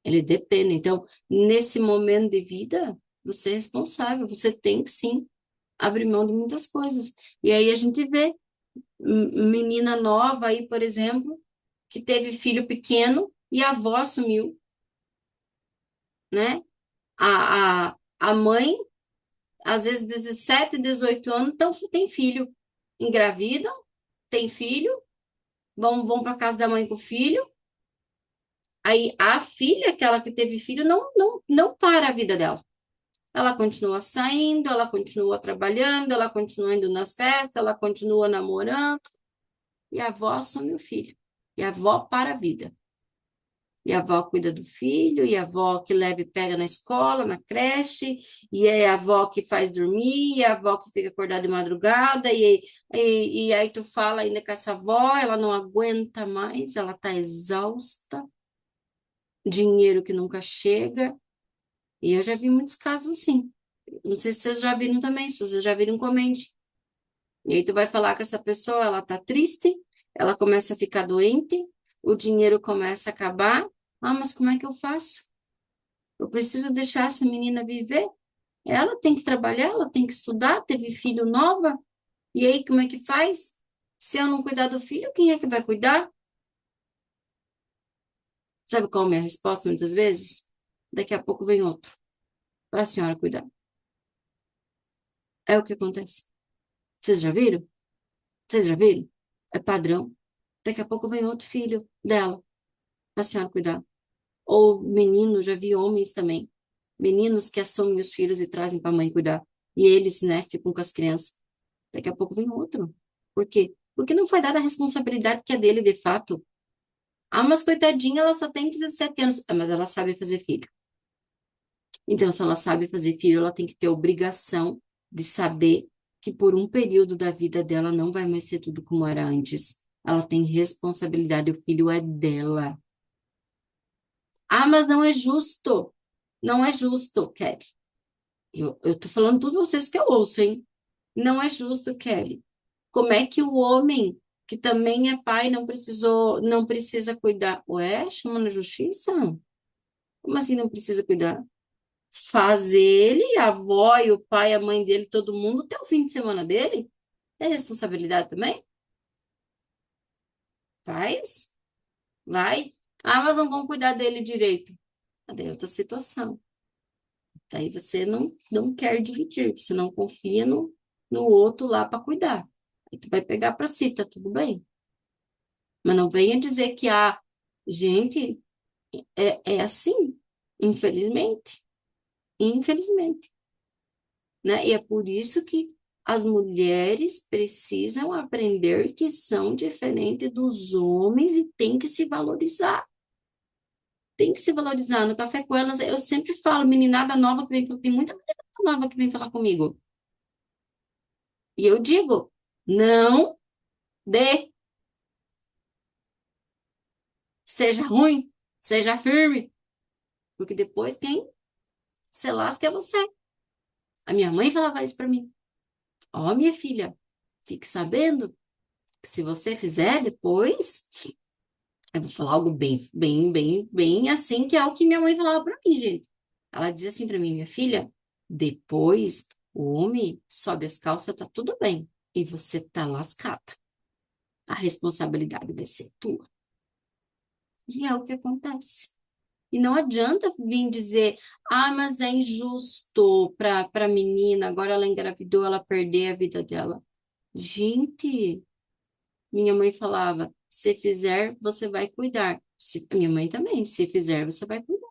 Ele depende. Então, nesse momento de vida, você é responsável. Você tem que, sim, abrir mão de muitas coisas. E aí a gente vê menina nova aí, por exemplo, que teve filho pequeno e a avó assumiu, né? A mãe, às vezes 17, 18 anos, então tem filho. Engravidam, tem filho, vão para casa da mãe com o filho. Aí a filha, aquela que teve filho, não para a vida dela. Ela continua saindo, ela continua trabalhando, ela continua indo nas festas, ela continua namorando, e a avó assume o filho. E a avó para a vida. E a avó cuida do filho, e a avó que leva e pega na escola, na creche, e é a avó que faz dormir, e a avó que fica acordada de madrugada, e aí tu fala ainda com essa avó, ela não aguenta mais, ela tá exausta, dinheiro que nunca chega, e eu já vi muitos casos assim. Não sei se vocês já viram também, se vocês já viram, comente. E aí tu vai falar com essa pessoa, ela tá triste, ela começa a ficar doente, o dinheiro começa a acabar. Ah, mas como é que eu faço? Eu preciso deixar essa menina viver? Ela tem que trabalhar, ela tem que estudar, teve filho nova. E aí, como é que faz? Se eu não cuidar do filho, quem é que vai cuidar? Sabe qual é a minha resposta muitas vezes? Daqui a pouco vem outro para a senhora cuidar. É o que acontece. Vocês já viram? Vocês já viram? É padrão. Daqui a pouco vem outro filho dela para a senhora cuidar. Ou menino, já vi homens também. Meninos que assumem os filhos e trazem para a mãe cuidar. E eles, né, ficam com as crianças. Daqui a pouco vem outro. Por quê? Porque não foi dada a responsabilidade que é dele de fato. Ah, mas coitadinha, ela só tem 17 anos. Ah, mas ela sabe fazer filho. Então, se ela sabe fazer filho, ela tem que ter obrigação de saber que por um período da vida dela não vai mais ser tudo como era antes. Ela tem responsabilidade, o filho é dela. Ah, mas não é justo. Não é justo, Kelly. Eu tô falando tudo vocês que eu ouço, hein? Não é justo, Kelly. Como é que o homem, que também é pai, não precisa cuidar? Ué, chama na justiça? Como assim não precisa cuidar? Faz ele, a avó e o pai, a mãe dele, todo mundo ter o fim de semana dele? É responsabilidade também? Faz, vai. Ah, mas não vão cuidar dele direito. Daí é outra situação. Daí você não quer dividir, você não confia no outro lá para cuidar. Aí tu vai pegar para si, tá tudo bem. Mas não venha dizer que, gente, é assim, infelizmente, infelizmente, né? E é por isso que as mulheres precisam aprender que são diferentes dos homens e tem que se valorizar. Tem que se valorizar. No café com elas, eu sempre falo, meninada nova que vem, tem muita meninada nova que vem falar comigo. E eu digo, não Dê, seja ruim, seja firme, porque depois quem se lasca é você. A minha mãe falava isso para mim. Ó, minha filha, fique sabendo que se você fizer depois, eu vou falar algo bem assim, que é o que minha mãe falava para mim, gente. Ela dizia assim para mim, minha filha, depois o homem sobe as calças, tá tudo bem, e você tá lascada. A responsabilidade vai ser tua. E é o que acontece. E não adianta vir dizer, ah, mas é injusto para a menina, agora ela engravidou, ela perder a vida dela. Gente, minha mãe falava, se fizer, você vai cuidar. Minha mãe também, se fizer, você vai cuidar.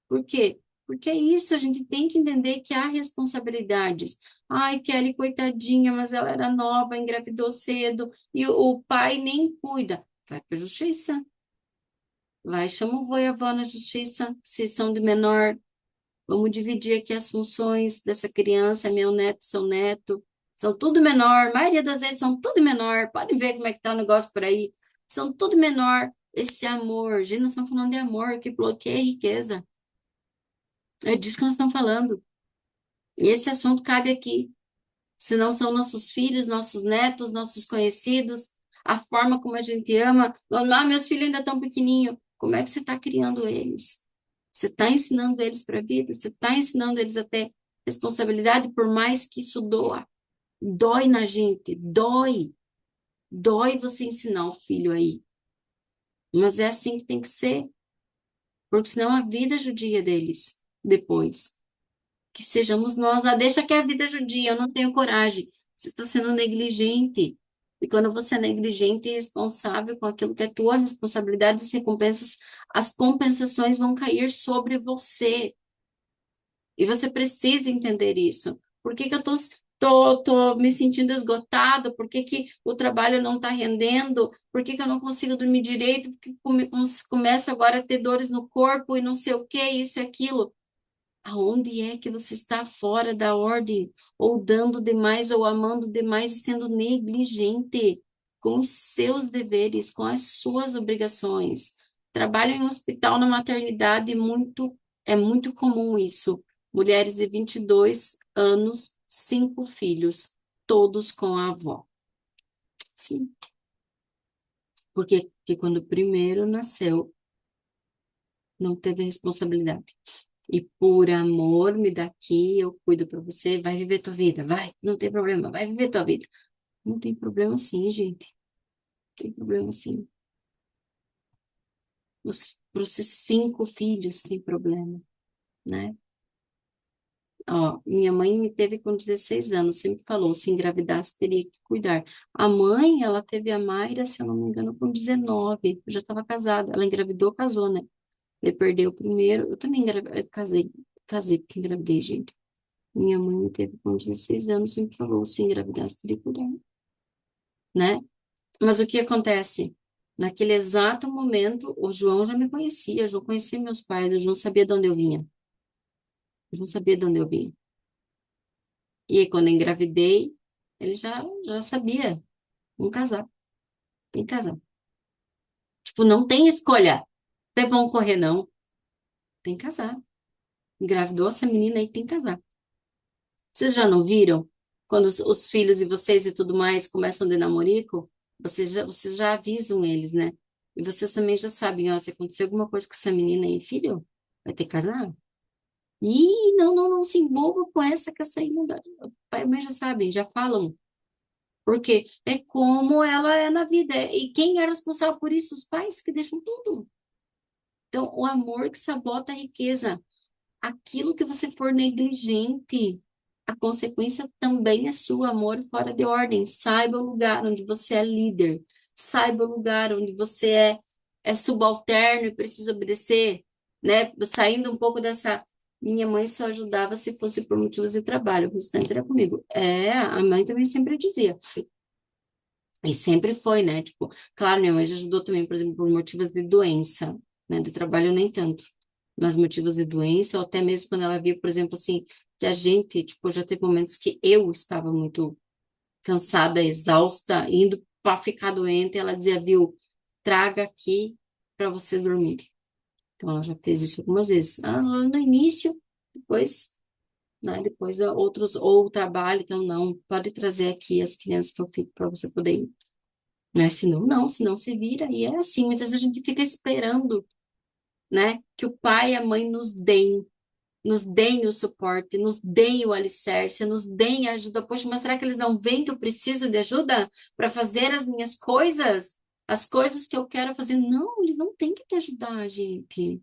Por quê? Porque é isso, a gente tem que entender que há responsabilidades. Ai, Kelly, coitadinha, mas ela era nova, engravidou cedo, e o pai nem cuida. Vai para a justiça. Vai, chama o vô e a avó na justiça, se são de menor. Vamos dividir aqui as funções dessa criança, é meu neto, seu neto. São tudo menor, a maioria das vezes são tudo menor. Podem ver como é que tá o negócio por aí. São tudo menor. Esse amor, gente, nós estamos falando de amor que bloqueia a riqueza. É disso que nós estamos falando. E esse assunto cabe aqui. Se não são nossos filhos, nossos netos, nossos conhecidos, a forma como a gente ama. Ah, meus filhos ainda estão pequenininhos. Como é que você está criando eles? Você está ensinando eles para a vida? Você está ensinando eles a ter responsabilidade, por mais que isso doa. Dói na gente, dói. Dói você ensinar o filho aí. Mas é assim que tem que ser, porque senão a vida judia deles depois. Que sejamos nós. Ah, deixa que a vida judia, eu não tenho coragem. Você está sendo negligente. E quando você é negligente e irresponsável com aquilo que é tua responsabilidade, as recompensas, as compensações vão cair sobre você. E você precisa entender isso. Por que que eu tô me sentindo esgotado? Por que que o trabalho não está rendendo? Por que que eu não consigo dormir direito? Por que que começo agora a ter dores no corpo e não sei o que, isso e aquilo? Aonde é que você está fora da ordem, ou dando demais, ou amando demais e sendo negligente com os seus deveres, com as suas obrigações? Trabalho em um hospital, na maternidade, é muito comum isso. Mulheres de 22 anos, 5 filhos, todos com a avó. Sim, porque quando o primeiro nasceu, não teve responsabilidade. E por amor, me dá aqui, eu cuido para você, vai viver tua vida, vai, não tem problema, vai viver tua vida. Não tem problema sim, gente. Não tem problema sim. Para os 5 filhos tem problema, né? Ó, minha mãe me teve com 16 anos, sempre falou, se engravidasse teria que cuidar. A mãe, ela teve a Mayra, se eu não me engano, com 19, eu já estava casada. Ela engravidou, casou, né? Ele perdeu o primeiro, eu também casei porque engravidei, gente. Minha mãe me teve com 16 anos, sempre falou, se engravidasse, teria que cuidar, né? Mas o que acontece? Naquele exato momento, o João já me conhecia, o João conhecia meus pais, o João sabia de onde eu vinha. O João sabia de onde eu vinha. E aí, quando eu engravidei, ele já sabia, vamos casar, tem que casar. Tipo, não tem escolha, tem vão correr, não, tem que casar. Engravidou essa menina aí, tem que casar. Vocês já não viram? Quando os filhos e vocês e tudo mais começam de namorico, vocês já avisam eles, né? E vocês também já sabem, ó, se acontecer alguma coisa com essa menina aí, filho, vai ter que casar. Ih, não se envolva com essa, que essa aí não dá. O pai e a mãe já sabem, já falam. Porque é como ela é na vida. E quem é responsável por isso? Os pais que deixam tudo. Então, o amor que sabota a riqueza. Aquilo que você for negligente, a consequência também é sua, amor fora de ordem. Saiba o lugar onde você é líder. Saiba o lugar onde você é subalterno e precisa obedecer, né? Saindo um pouco dessa. Minha mãe só ajudava se fosse por motivos de trabalho, o restante era comigo. É, a mãe também sempre dizia. E sempre foi, né? Tipo, claro, minha mãe já ajudou também, por exemplo, por motivos de doença, né? De trabalho nem tanto, mas motivos de doença, ou até mesmo quando ela via, por exemplo, assim, que a gente, tipo, já teve momentos que eu estava muito cansada, exausta, indo para ficar doente, ela dizia, viu, traga aqui para vocês dormirem. Então, ela já fez isso algumas vezes. Ah, lá no início, depois, né, depois outros, ou o trabalho, então, não, pode trazer aqui as crianças que eu fico para você poder ir. Né? Senão, não, senão se vira, e é assim, muitas vezes a gente fica esperando, né, que o pai e a mãe nos deem o suporte, nos deem o alicerce, nos deem a ajuda. Poxa, mas será que eles não veem que eu preciso de ajuda para fazer as minhas coisas? As coisas que eu quero fazer? Não, eles não têm que te ajudar, gente.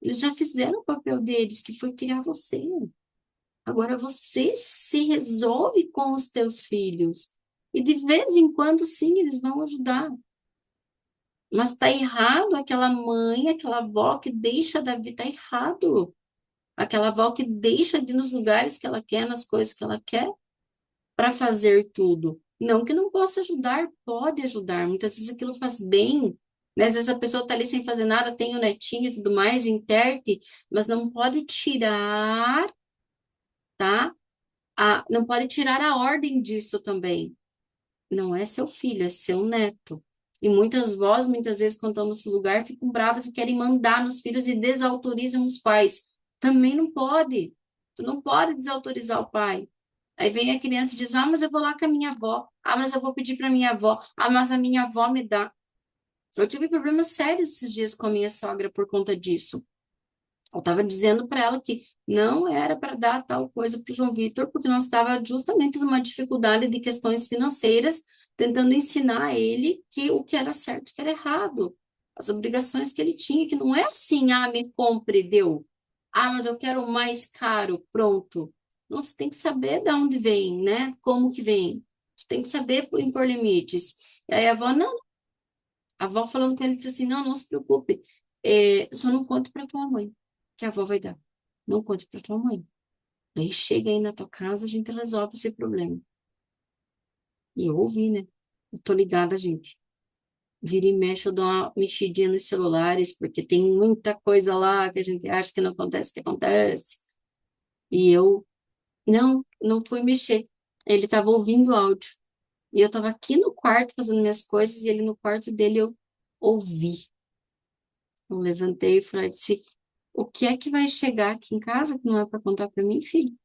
Eles já fizeram o papel deles, que foi criar você. Agora você se resolve com os teus filhos. E de vez em quando, sim, eles vão ajudar. Mas está errado aquela mãe, aquela avó que deixa da vida, está errado. Aquela avó que deixa de ir nos lugares que ela quer, nas coisas que ela quer, para fazer tudo. Não que não possa ajudar, pode ajudar. Muitas vezes aquilo faz bem. Né? Às vezes a pessoa está ali sem fazer nada, tem o netinho e tudo mais, interte, mas não pode tirar, tá? Não pode tirar a ordem disso também. Não é seu filho, é seu neto. E muitas vós, muitas vezes, quando estão nesse lugar, ficam bravas e querem mandar nos filhos e desautorizam os pais. Também não pode. Tu não pode desautorizar o pai. Aí vem a criança e diz: Ah, mas eu vou lá com a minha avó. Ah, mas eu vou pedir para minha avó. Ah, mas a minha avó me dá. Eu tive problemas sérios esses dias com a minha sogra por conta disso. Eu estava dizendo para ela que não era para dar tal coisa para o João Vitor, porque nós estava justamente numa dificuldade de questões financeiras, tentando ensinar a ele que o que era certo e o que era errado, as obrigações que ele tinha, que não é assim, ah, me compre, deu. Ah, mas eu quero o mais caro, pronto. Não, você tem que saber de onde vem, né? Como que vem. Você tem que saber impor limites. E aí a avó, não, a avó falando com ele disse assim, não, não se preocupe, só não conte para tua mãe, que a avó vai dar. Não conte para tua mãe. Daí chega aí na tua casa, a gente resolve esse problema. E eu ouvi, né? Eu tô ligada, gente. Vira e mexe, eu dou uma mexidinha nos celulares, porque tem muita coisa lá que a gente acha que não acontece, que acontece. E eu, não fui mexer. Ele estava ouvindo o áudio. E eu estava aqui no quarto fazendo minhas coisas, e ele no quarto dele eu ouvi. Eu levantei e falei, disse, o que é que vai chegar aqui em casa que não é para contar para mim, filho?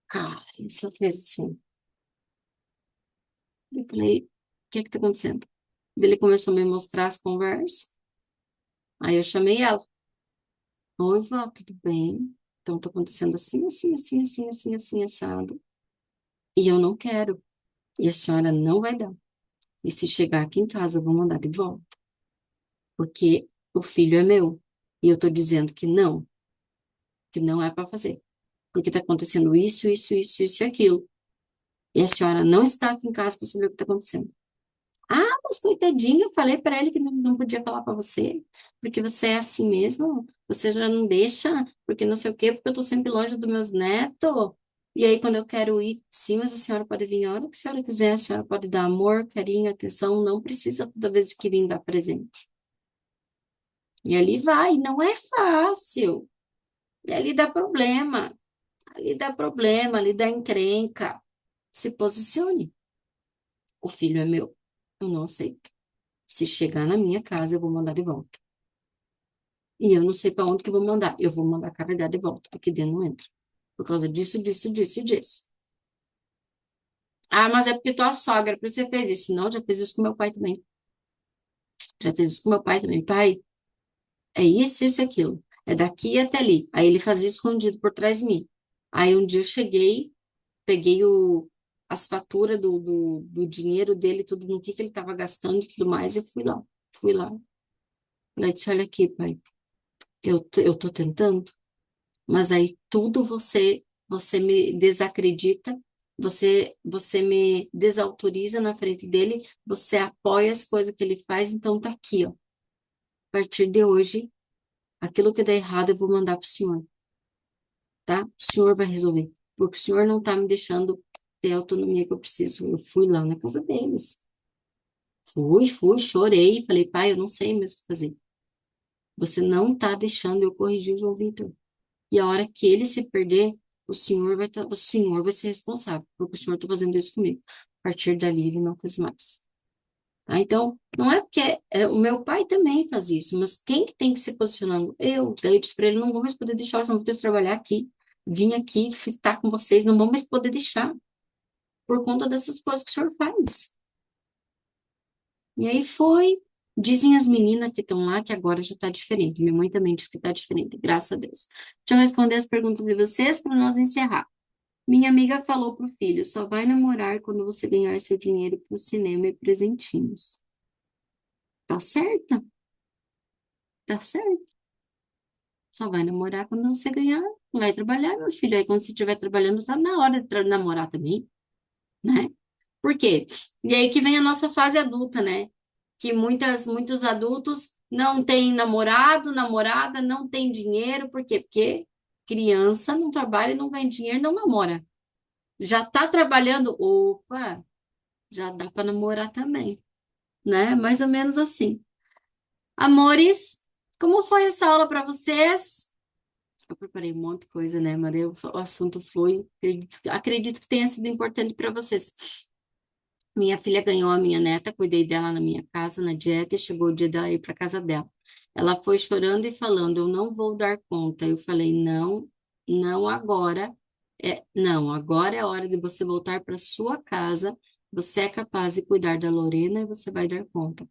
Cara, ele só fez assim. Eu falei, o que é que tá acontecendo? Ele começou a me mostrar as conversas. Aí eu chamei ela. Oi, vó, tudo bem? Então tá acontecendo assim, assim, assim, assim, assim, assim, assado. E eu não quero. E a senhora não vai dar. E se chegar aqui em casa, eu vou mandar de volta. Porque o filho é meu. E eu tô dizendo que não é para fazer. Porque tá acontecendo isso, isso, isso, isso e aquilo. E a senhora não está aqui em casa para saber o que está acontecendo. Ah, mas coitadinho, eu falei para ele que não podia falar para você, porque você é assim mesmo, você já não deixa, porque não sei o quê, porque eu estou sempre longe dos meus netos. E aí, quando eu quero ir, sim, mas a senhora pode vir a hora que a senhora quiser, a senhora pode dar amor, carinho, atenção, não precisa toda vez que vir dar presente. E ali vai, não é fácil. E ali dá problema, ali dá encrenca. Se posicione. O filho é meu. Eu não aceito. Se chegar na minha casa, eu vou mandar de volta. E eu não sei para onde que eu vou mandar. Eu vou mandar carregar de volta, porque dentro não entra. Por causa disso, disso, disso e disso. Ah, mas é porque tua sogra, por isso você fez isso. Não, já fez isso com meu pai também. Já fez isso com meu pai também. Pai, é isso e aquilo. É daqui até ali. Aí ele fazia escondido por trás de mim. Aí um dia eu cheguei, peguei as faturas do dinheiro dele, tudo no que ele estava gastando e tudo mais, e fui lá. Fui lá. Falei, disse, olha aqui, pai. Eu tô tentando, mas aí tudo você me desacredita, você me desautoriza na frente dele, você apoia as coisas que ele faz, então tá aqui, ó. A partir de hoje, aquilo que der errado eu vou mandar pro senhor, tá? O senhor vai resolver, porque o senhor não tá me deixando ter a autonomia que eu preciso. Eu fui lá na casa deles. Fui, chorei, falei, pai, eu não sei mais o que fazer. Você não tá deixando eu corrigir o João Vitor. E a hora que ele se perder, o senhor vai ser responsável, porque o senhor está fazendo isso comigo. A partir dali, ele não fez mais. Tá? Então, não é porque o meu pai também faz isso, mas quem que tem que se posicionando? Eu. Daí eu disse para ele, não vou mais poder deixar, eu não vou ter que trabalhar aqui. Vim aqui estar com vocês, não vou mais poder deixar, por conta dessas coisas que o senhor faz. E aí foi. Dizem as meninas que estão lá que agora já está diferente. Minha mãe também disse que está diferente, graças a Deus. Deixa eu responder as perguntas de vocês para nós encerrar. Minha amiga falou pro filho, só vai namorar quando você ganhar seu dinheiro pro cinema e presentinhos. Tá certa? Tá certo. Só vai namorar quando você ganhar, vai trabalhar, meu filho. Aí quando você estiver trabalhando, tá na hora de namorar também, né? Por quê? E aí que vem a nossa fase adulta, né? Que muitos adultos não têm namorado, namorada, não tem dinheiro. Por quê? Porque criança não trabalha, não ganha dinheiro, não namora. Já tá trabalhando, opa, já dá para namorar também, né? Mais ou menos assim. Amores, como foi essa aula para vocês? Eu preparei um monte de coisa, né, Maria? O assunto flui. Acredito que tenha sido importante para vocês. Minha filha ganhou a minha neta, cuidei dela na minha casa, na dieta, e chegou o dia dela ir para casa dela. Ela foi chorando e falando: Eu não vou dar conta. Eu falei: Não, não agora. Não, agora é a hora de você voltar para sua casa. Você é capaz de cuidar da Lorena e você vai dar conta.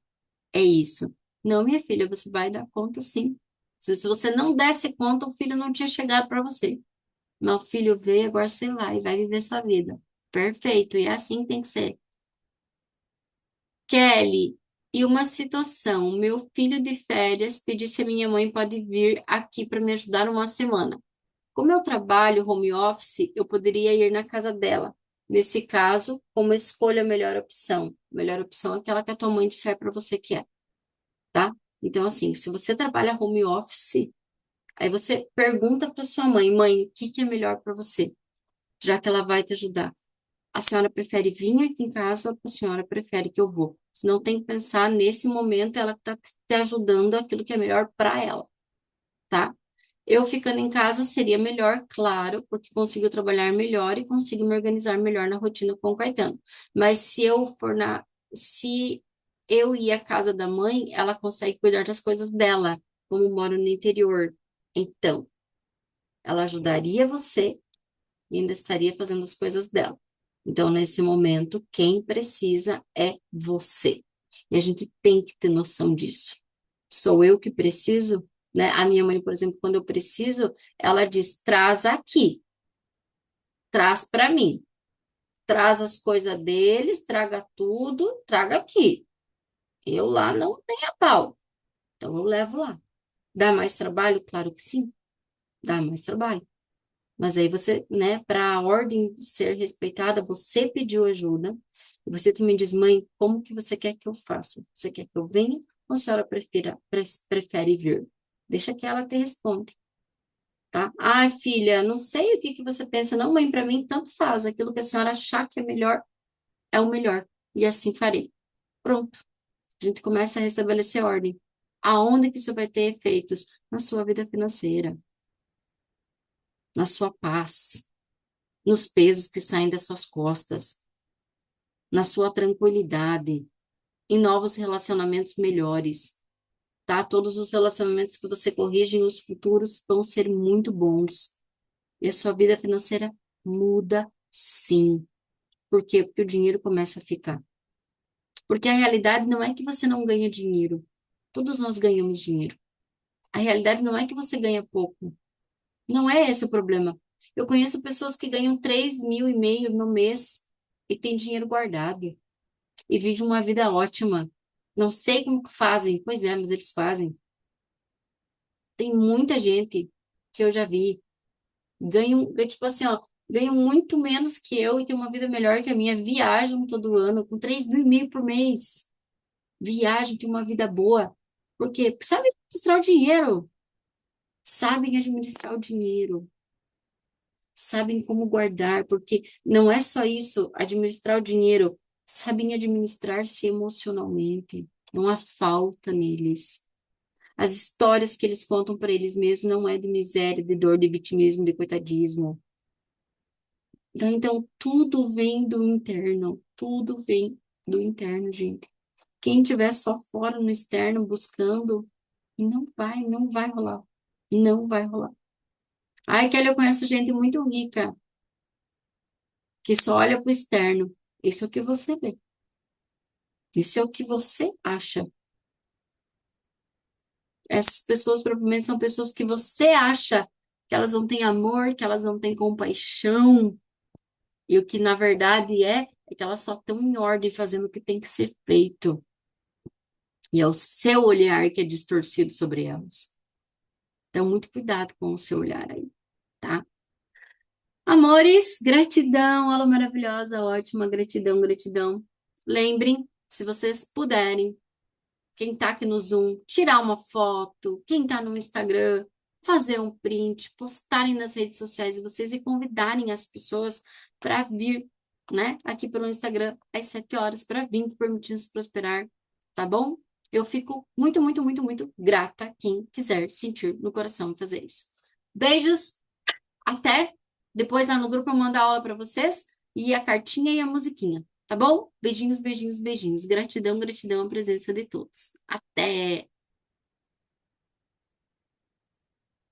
É isso. Não, minha filha, você vai dar conta sim. Se você não desse conta, o filho não tinha chegado para você. Meu filho veio, agora sei lá, e vai viver sua vida. Perfeito, e é assim que tem que ser. Kelly, e uma situação: meu filho de férias pediu se a minha mãe pode vir aqui para me ajudar uma semana. Como eu trabalho home office, eu poderia ir na casa dela. Nesse caso, como escolha a melhor opção? A melhor opção é aquela que a tua mãe disser para você que é, tá? Então, assim, se você trabalha home office, aí você pergunta para sua mãe, mãe, o que que é melhor para você? Já que ela vai te ajudar. A senhora prefere vir aqui em casa ou a senhora prefere que eu vou? Você não tem que pensar nesse momento, ela está te ajudando aquilo que é melhor para ela, tá? Eu ficando em casa seria melhor, claro, porque consigo trabalhar melhor e consigo me organizar melhor na rotina com o Caetano. Mas se eu ir à casa da mãe, ela consegue cuidar das coisas dela, como moro no interior. Então, ela ajudaria você e ainda estaria fazendo as coisas dela. Então, nesse momento, quem precisa é você. E a gente tem que ter noção disso. Sou eu que preciso, né? A minha mãe, por exemplo, quando eu preciso, ela diz: traz aqui, traz para mim, traz as coisas deles, traga tudo, traga aqui. Eu lá não tenho a pau, então eu levo lá. Dá mais trabalho? Claro que sim, dá mais trabalho. Mas aí você, né, para a ordem ser respeitada, você pediu ajuda. E você também diz, mãe, como que você quer que eu faça? Você quer que eu venha ou a senhora prefere vir? Deixa que ela te responde, tá? Ah, filha, não sei o que que você pensa. Não, mãe, para mim tanto faz. Aquilo que a senhora achar que é o melhor. E assim farei. Pronto. A gente começa a restabelecer ordem. Aonde que isso vai ter efeitos? Na sua vida financeira, na sua paz, nos pesos que saem das suas costas, na sua tranquilidade, em novos relacionamentos melhores, tá? Todos os relacionamentos que você corrige nos futuros vão ser muito bons. E a sua vida financeira muda sim. Por quê? Porque o dinheiro começa a ficar. Porque a realidade não é que você não ganha dinheiro. Todos nós ganhamos dinheiro. A realidade não é que você ganha pouco. Não é esse o problema. Eu conheço pessoas que ganham 3,5 mil no mês e têm dinheiro guardado e vivem uma vida ótima. Não sei como que fazem. Pois é, mas eles fazem. Tem muita gente que eu já vi tipo assim, ó, ganham muito menos que eu e tem uma vida melhor que a minha. Viajam todo ano com 3,5 mil por mês. Viajam, tem uma vida boa. Porque sabem administrar o dinheiro. Sabem administrar o dinheiro. Sabem como guardar, porque não é só isso, administrar o dinheiro. Sabem administrar-se emocionalmente. Não há falta neles. As histórias que eles contam para eles mesmos não é de miséria, de dor, de vitimismo, de coitadismo. Então, tudo vem do interno. Tudo vem do interno, gente. Quem tiver só fora no externo buscando, não vai rolar. Não vai rolar. Ai, Kelly, eu conheço gente muito rica que só olha para o externo. Isso é o que você vê. Isso é o que você acha. Essas pessoas provavelmente são pessoas que você acha que elas não têm amor, que elas não têm compaixão. E o que na verdade é que elas só estão em ordem fazendo o que tem que ser feito. E é o seu olhar que é distorcido sobre elas. Então, muito cuidado com o seu olhar aí, tá? Amores, gratidão, aula maravilhosa, ótima, gratidão, gratidão. Lembrem, se vocês puderem, quem tá aqui no Zoom, tirar uma foto, quem tá no Instagram, fazer um print, postarem nas redes sociais de vocês e convidarem as pessoas para vir, né, aqui pelo Instagram às 7 horas para vir permitindo-nos prosperar, tá bom? Eu fico muito, muito, muito, muito grata quem quiser sentir no coração e fazer isso. Beijos, até depois lá no grupo eu mando a aula para vocês e a cartinha e a musiquinha. Tá bom? Beijinhos, beijinhos, beijinhos. Gratidão, gratidão à presença de todos. Até!